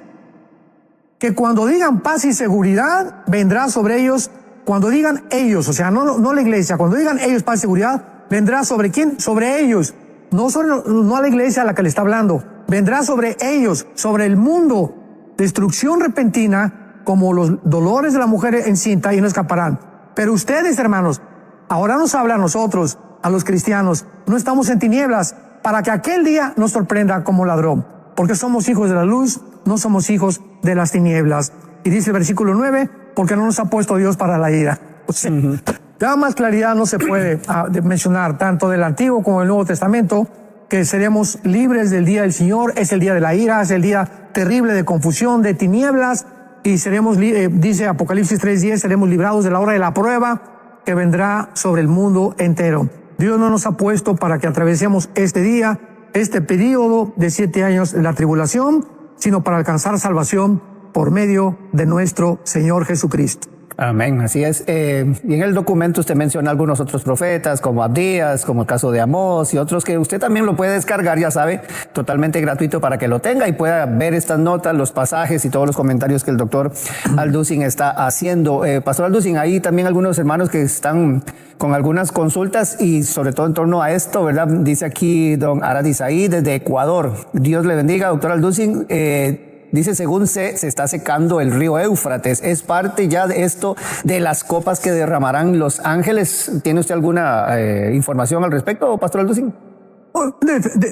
[SPEAKER 1] Que cuando digan paz y seguridad, vendrá sobre ellos. Cuando digan ellos, o sea, no la iglesia, cuando digan ellos paz y seguridad, vendrá sobre quién? Sobre ellos. No a la iglesia a la que le está hablando. Vendrá sobre ellos, sobre el mundo. Destrucción repentina, como los dolores de la mujer encinta, y no escaparán. Pero ustedes, hermanos, ahora nos habla a nosotros, a los cristianos, no estamos en tinieblas, para que aquel día nos sorprenda como ladrón. Porque somos hijos de la luz, no somos hijos de las tinieblas. Y dice el versículo 9, porque no nos ha puesto Dios para la ira. O sea, ya más claridad no se puede mencionar, tanto del Antiguo como del Nuevo Testamento, que seremos libres del día del Señor. Es el día de la ira, es el día terrible de confusión, de tinieblas, y seremos, dice Apocalipsis 3:10, seremos librados de la hora de la prueba que vendrá sobre el mundo entero. Dios no nos ha puesto para que atravesemos este día, este periodo de 7 años de la tribulación, sino para alcanzar salvación por medio de nuestro Señor Jesucristo.
[SPEAKER 2] Amén, así es. Y en el documento usted menciona algunos otros profetas, como Abdías, como el caso de Amós y otros que usted también lo puede descargar, ya sabe, totalmente gratuito para que lo tenga y pueda ver estas notas, los pasajes y todos los comentarios que el doctor Alducin está haciendo. Pastor Alducin, ahí también algunos hermanos que están con algunas consultas y sobre todo en torno a esto, ¿verdad? Dice aquí don Aradisaí desde Ecuador. Dios le bendiga, doctor Alducin. Dice, según se está secando el río Éufrates. ¿Es parte ya de esto, de las copas que derramarán los ángeles? ¿Tiene usted alguna información al respecto, Pastor Alducin?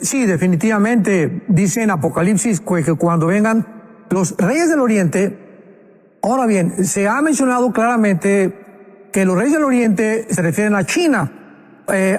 [SPEAKER 1] Sí, definitivamente. Dice en Apocalipsis que cuando vengan los reyes del Oriente, ahora bien, se ha mencionado claramente que los reyes del Oriente se refieren a China.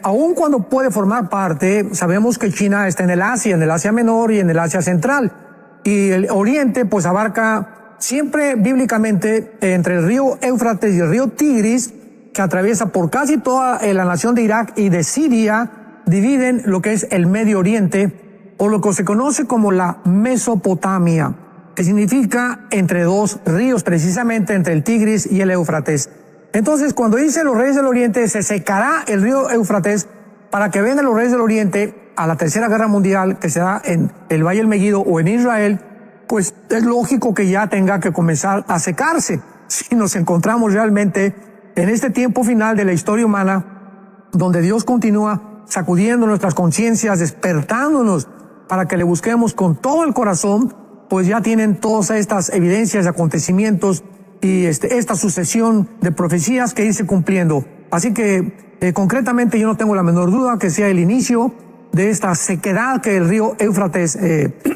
[SPEAKER 1] Aun cuando puede formar parte, sabemos que China está en el Asia Menor y en el Asia Central. Y el Oriente pues abarca siempre bíblicamente entre el río Éufrates y el río Tigris, que atraviesa por casi toda la nación de Irak y de Siria, dividen lo que es el Medio Oriente, o lo que se conoce como la Mesopotamia, que significa entre dos ríos, precisamente entre el Tigris y el Éufrates. Entonces, cuando dice los reyes del Oriente, se secará el río Éufrates para que vengan los reyes del Oriente a la Tercera Guerra Mundial, que se da en el Valle del Megiddo o en Israel, pues es lógico que ya tenga que comenzar a secarse. Si nos encontramos realmente en este tiempo final de la historia humana, donde Dios continúa sacudiendo nuestras conciencias, despertándonos para que le busquemos con todo el corazón, pues ya tienen todas estas evidencias de acontecimientos y esta sucesión de profecías que irse cumpliendo. Así que concretamente yo no tengo la menor duda que sea el inicio de esta sequedad que el río Éufrates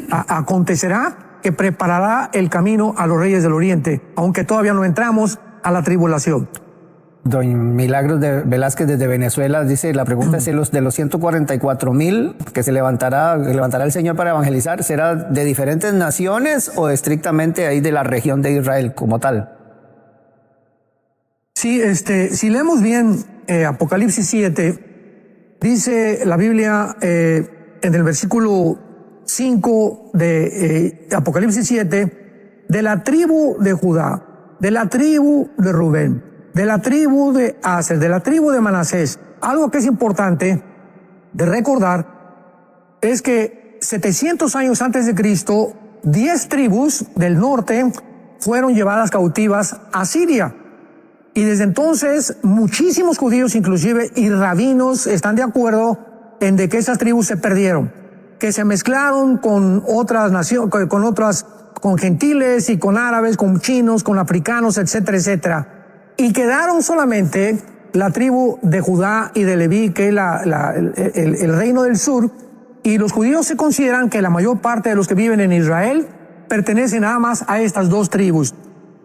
[SPEAKER 1] acontecerá, que preparará el camino a los reyes del Oriente, aunque todavía no entramos a la tribulación.
[SPEAKER 2] Don Milagros de Velázquez desde Venezuela dice, la pregunta es, de los 144,000 que se levantará el Señor para evangelizar, ¿será de diferentes naciones o estrictamente ahí de la región de Israel como tal?
[SPEAKER 1] Sí, si leemos bien Apocalipsis 7, dice la Biblia en el versículo 5 de Apocalipsis 7, de la tribu de Judá, de la tribu de Rubén, de la tribu de Aser, de la tribu de Manasés. Algo que es importante de recordar es que 700 años antes de Cristo, 10 tribus del norte fueron llevadas cautivas a Siria. Y desde entonces muchísimos judíos inclusive y rabinos están de acuerdo en de que esas tribus se perdieron, que se mezclaron con otras naciones, con gentiles y con árabes, con chinos, con africanos, etcétera, etcétera. Y quedaron solamente la tribu de Judá y de Leví, que es el reino del sur, y los judíos se consideran que la mayor parte de los que viven en Israel pertenecen nada más a estas dos tribus.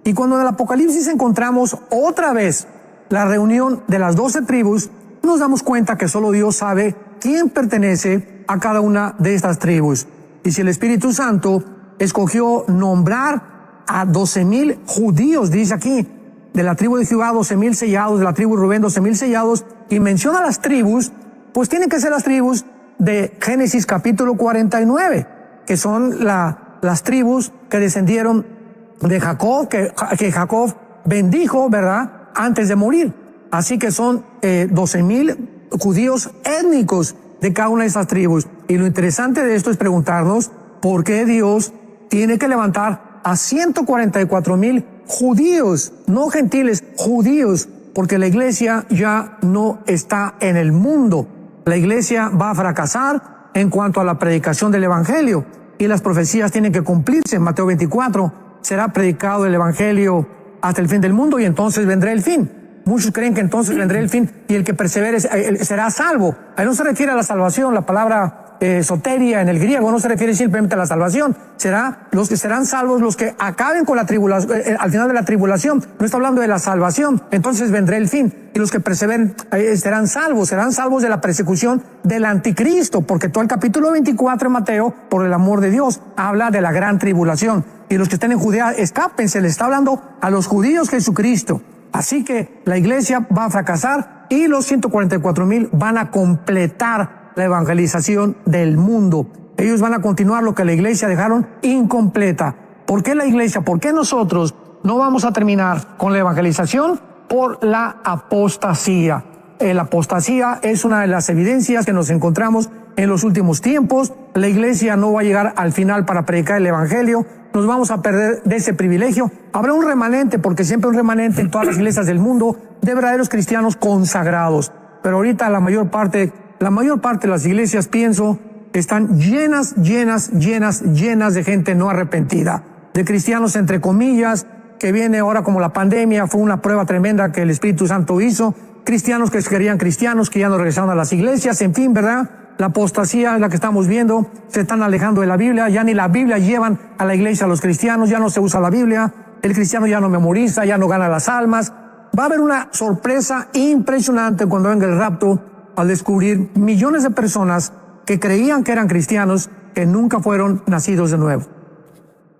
[SPEAKER 1] Y cuando en el Apocalipsis encontramos otra vez la reunión de las 12 tribus, nos damos cuenta que solo Dios sabe quién pertenece a cada una de estas tribus. Y si el Espíritu Santo escogió nombrar a 12,000 judíos, dice aquí, de la tribu de Judá 12,000 sellados, de la tribu de Rubén 12,000 sellados, y menciona las tribus, pues tienen que ser las tribus de Génesis capítulo 49, que son las tribus que descendieron de Jacob, que Jacob bendijo, ¿verdad?, antes de morir. Así que son 12,000 judíos étnicos de cada una de esas tribus. Y lo interesante de esto es preguntarnos por qué Dios tiene que levantar a 144,000 judíos, no gentiles, judíos, porque la iglesia ya no está en el mundo. La iglesia va a fracasar en cuanto a la predicación del evangelio y las profecías tienen que cumplirse. En Mateo 24 será predicado el evangelio hasta el fin del mundo y entonces vendrá el fin. Muchos creen que entonces vendrá el fin y el que persevere será salvo. Ahí no se refiere a la salvación, la palabra soteria en el griego no se refiere simplemente a la salvación. Será los que serán salvos, los que acaben con la tribulación, al final de la tribulación. No está hablando de la salvación. Entonces vendrá el fin y los que perseveren serán salvos de la persecución del anticristo, porque todo el capítulo 24 de Mateo, por el amor de Dios, habla de la gran tribulación. Y los que estén en Judea, escapen, se le está hablando a los judíos Jesucristo. Así que la iglesia va a fracasar y los 144,000 van a completar la evangelización del mundo. Ellos van a continuar lo que la iglesia dejaron incompleta. ¿Por qué la iglesia? ¿Por qué nosotros no vamos a terminar con la evangelización? Por la apostasía. La apostasía es una de las evidencias que nos encontramos en los últimos tiempos. La iglesia no va a llegar al final para predicar el evangelio. Nos vamos a perder de ese privilegio. Habrá un remanente, porque siempre hay un remanente en todas las iglesias del mundo, de verdaderos cristianos consagrados. Pero ahorita la mayor parte de las iglesias, pienso, están llenas de gente no arrepentida, de cristianos entre comillas, que viene ahora como la pandemia, fue una prueba tremenda que el Espíritu Santo hizo, cristianos que se querían cristianos, que ya no regresaron a las iglesias, en fin, ¿verdad? La apostasía es la que estamos viendo, se están alejando de la Biblia, ya ni la Biblia llevan a la iglesia a los cristianos, ya no se usa la Biblia, el cristiano ya no memoriza, ya no gana las almas. Va a haber una sorpresa impresionante cuando venga el rapto, al descubrir millones de personas que creían que eran cristianos, que nunca fueron nacidos de nuevo.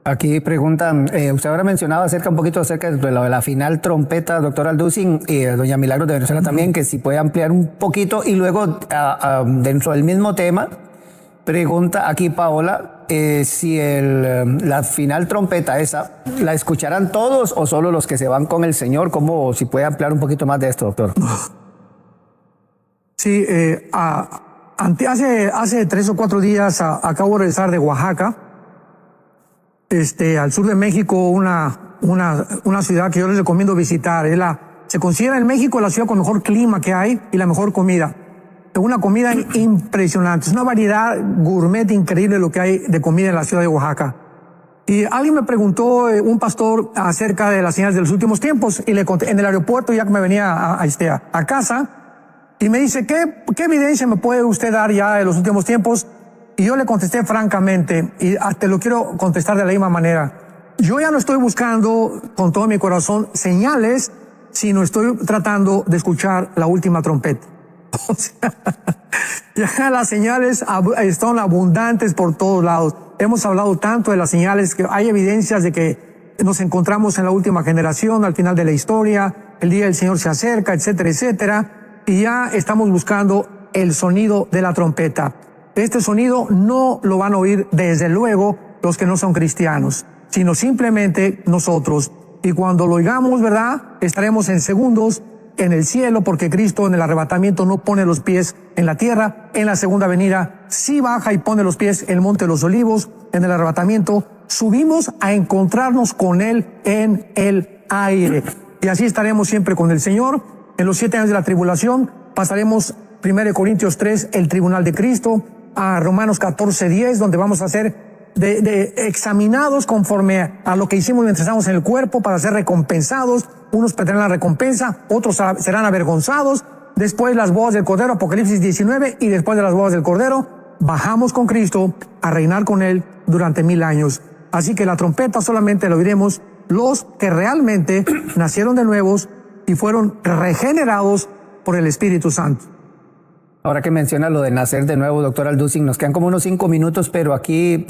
[SPEAKER 2] Aquí preguntan, usted ahora mencionaba un poquito acerca de la final trompeta, doctor Alducin, y doña Milagros de Venezuela también, que si puede ampliar un poquito, y luego dentro del mismo tema, pregunta aquí Paola, si la final trompeta esa, ¿la escucharán todos o solo los que se van con el Señor? ¿Cómo, si puede ampliar un poquito más de esto, doctor?
[SPEAKER 1] Sí, hace 3 o 4 días acabo de regresar de Oaxaca, al sur de México, una ciudad que yo les recomiendo visitar. Se considera en México la ciudad con mejor clima que hay y la mejor comida. Una comida impresionante, es una variedad gourmet increíble lo que hay de comida en la ciudad de Oaxaca. Y alguien me preguntó, un pastor, acerca de las señales de los últimos tiempos, y le conté en el aeropuerto, ya que me venía a casa, y me dice, ¿qué evidencia me puede usted dar ya de los últimos tiempos? Y yo le contesté francamente, y te lo quiero contestar de la misma manera. Yo ya no estoy buscando con todo mi corazón señales, sino estoy tratando de escuchar la última trompeta. O sea, ya las señales están abundantes por todos lados. Hemos hablado tanto de las señales, que hay evidencias de que nos encontramos en la última generación, al final de la historia, el día del Señor se acerca, etcétera, etcétera. Y ya estamos buscando el sonido de la trompeta. Este sonido no lo van a oír desde luego los que no son cristianos, sino simplemente nosotros. Y cuando lo oigamos, ¿verdad? Estaremos en segundos en el cielo, porque Cristo en el arrebatamiento no pone los pies en la tierra. En la segunda venida sí baja y pone los pies en el monte de los olivos. En el arrebatamiento subimos a encontrarnos con Él en el aire. Y así estaremos siempre con el Señor. En los 7 años de la tribulación pasaremos 1 Corintios 3, el tribunal de Cristo, a Romanos 14, 10, donde vamos a ser examinados conforme a lo que hicimos mientras estamos en el cuerpo para ser recompensados. Unos tendrán la recompensa, otros serán avergonzados. Después las bodas del Cordero, Apocalipsis 19, y después de las bodas del Cordero, bajamos con Cristo a reinar con Él durante 1000 años. Así que la trompeta solamente la oiremos los que realmente nacieron de nuevos y fueron regenerados por el Espíritu Santo.
[SPEAKER 2] Ahora que menciona lo de nacer de nuevo, doctor Alducin, nos quedan como unos 5 minutos, pero aquí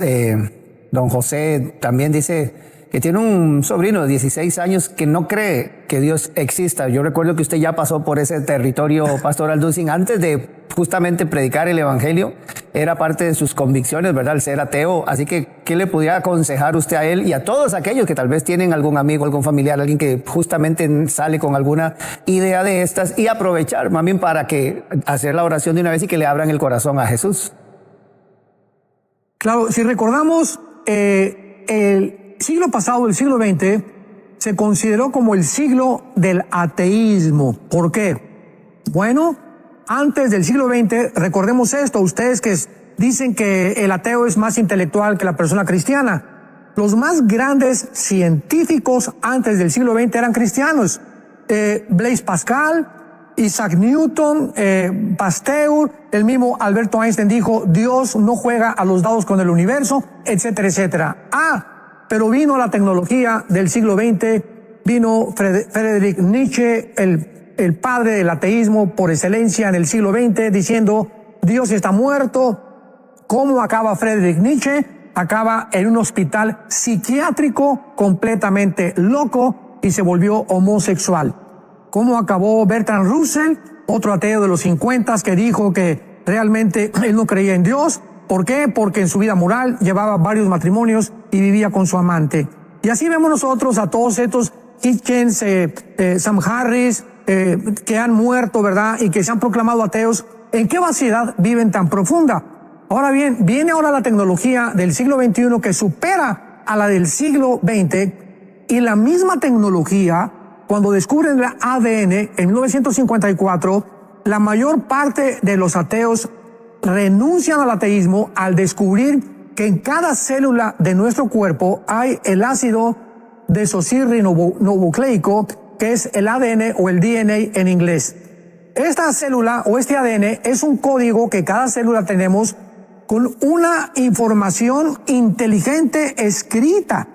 [SPEAKER 2] don José también dice que tiene un sobrino de 16 años que no cree que Dios exista. Yo recuerdo que usted ya pasó por ese territorio, Pastor Alducin, antes de justamente predicar el evangelio. Era parte de sus convicciones, ¿verdad? El ser ateo. Así que, ¿qué le pudiera aconsejar usted a él y a todos aquellos que tal vez tienen algún amigo, algún familiar, alguien que justamente sale con alguna idea de estas, y aprovechar, más bien, para que hacer la oración de una vez y que le abran el corazón a Jesús?
[SPEAKER 1] Claro, si recordamos, el siglo pasado, el siglo XX, se consideró como el siglo del ateísmo. ¿Por qué? Bueno, antes del siglo XX, recordemos esto, ustedes que dicen que el ateo es más intelectual que la persona cristiana. Los más grandes científicos antes del siglo XX eran cristianos. Blaise Pascal, Isaac Newton, Pasteur, el mismo Alberto Einstein dijo, Dios no juega a los dados con el universo, etcétera, etcétera. Pero vino la tecnología del siglo XX, vino Friedrich Nietzsche, el padre del ateísmo por excelencia en el siglo XX, diciendo, Dios está muerto. ¿Cómo acaba Friedrich Nietzsche? Acaba en un hospital psiquiátrico completamente loco y se volvió homosexual. ¿Cómo acabó Bertrand Russell, otro ateo de los 50 que dijo que realmente él no creía en Dios? ¿Por qué? Porque en su vida moral llevaba varios matrimonios y vivía con su amante. Y así vemos nosotros a todos estos Hitchens, Sam Harris, que han muerto, ¿verdad? Y que se han proclamado ateos. ¿En qué vaciedad viven tan profunda? Ahora bien, viene ahora la tecnología del siglo XXI que supera a la del siglo XX, y la misma tecnología, cuando descubren el ADN en 1954, la mayor parte de los ateos renuncian al ateísmo al descubrir que en cada célula de nuestro cuerpo hay el ácido desoxirribonucleico, que es el ADN o el DNA en inglés. Esta célula o este ADN es un código que cada célula tenemos con una información inteligente escrita.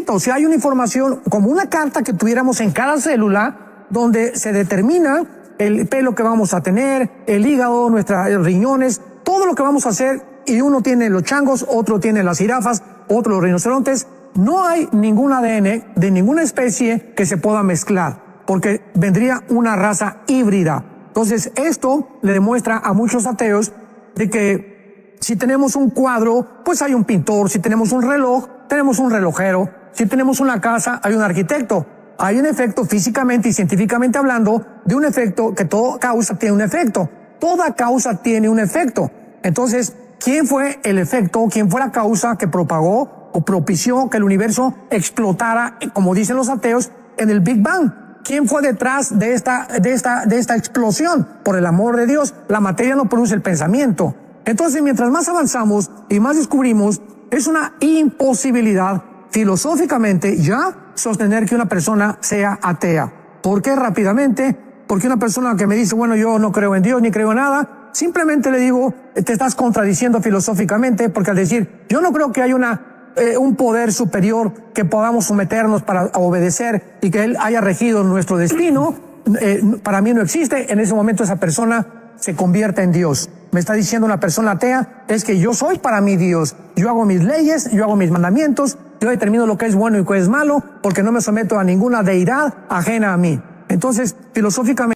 [SPEAKER 1] O sea, hay una información como una carta que tuviéramos en cada célula donde se determina el pelo que vamos a tener, el hígado, nuestros riñones, todo lo que vamos a hacer, y uno tiene los changos, otro tiene las jirafas, otro los rinocerontes. No hay ningún ADN de ninguna especie que se pueda mezclar, porque vendría una raza híbrida. Entonces, esto le demuestra a muchos ateos de que si tenemos un cuadro, pues hay un pintor. Si tenemos un reloj, tenemos un relojero. Si tenemos una casa, hay un arquitecto. Hay un efecto físicamente y científicamente hablando de un efecto que toda causa tiene un efecto. Toda causa tiene un efecto. Entonces, ¿quién fue el efecto? ¿Quién fue la causa que propagó o propició que el universo explotara, como dicen los ateos, en el Big Bang? ¿Quién fue detrás de esta explosión? Por el amor de Dios, la materia no produce el pensamiento. Entonces, mientras más avanzamos y más descubrimos, es una imposibilidad filosóficamente ya sostener que una persona sea atea. ¿Por qué? Rápidamente, porque una persona que me dice, bueno, yo no creo en Dios ni creo en nada, simplemente le digo, te estás contradiciendo filosóficamente, porque al decir, yo no creo que haya un poder superior que podamos someternos para obedecer y que Él haya regido nuestro destino, para mí no existe. En ese momento esa persona se convierte en Dios. Me está diciendo una persona atea, es que yo soy para mí Dios. Yo hago mis leyes, yo hago mis mandamientos, yo determino lo que es bueno y qué es malo, porque no me someto a ninguna deidad ajena a mí. Entonces, filosóficamente,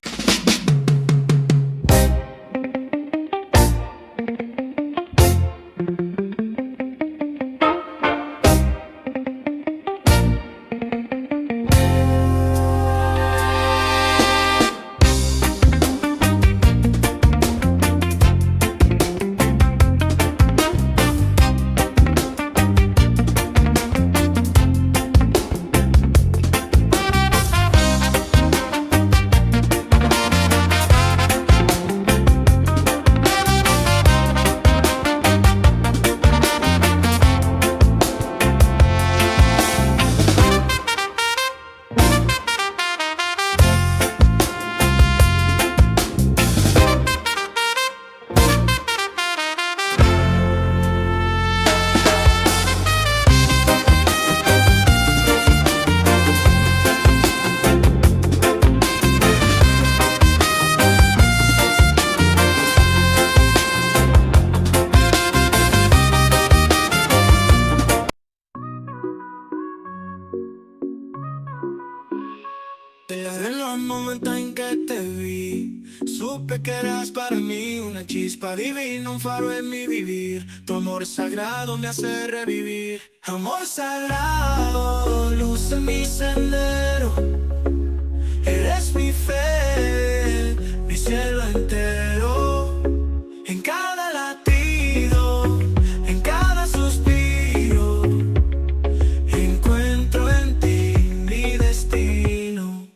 [SPEAKER 3] supe que eras para mí una chispa divina, un faro en mi vivir. Tu amor sagrado me hace revivir. Amor sagrado, luz en mi sendero. Eres mi fe, mi cielo entero. En cada latido, en cada suspiro, encuentro en ti mi destino.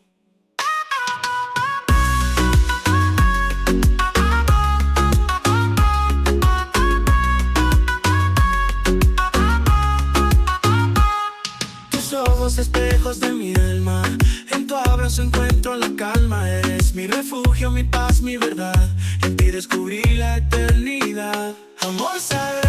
[SPEAKER 3] Tus ojos espejos de mi alma, en tu abrazo encuentro la calma. Eres mi refugio, mi paz, mi verdad. En ti descubrí la eternidad. Amor sagrado.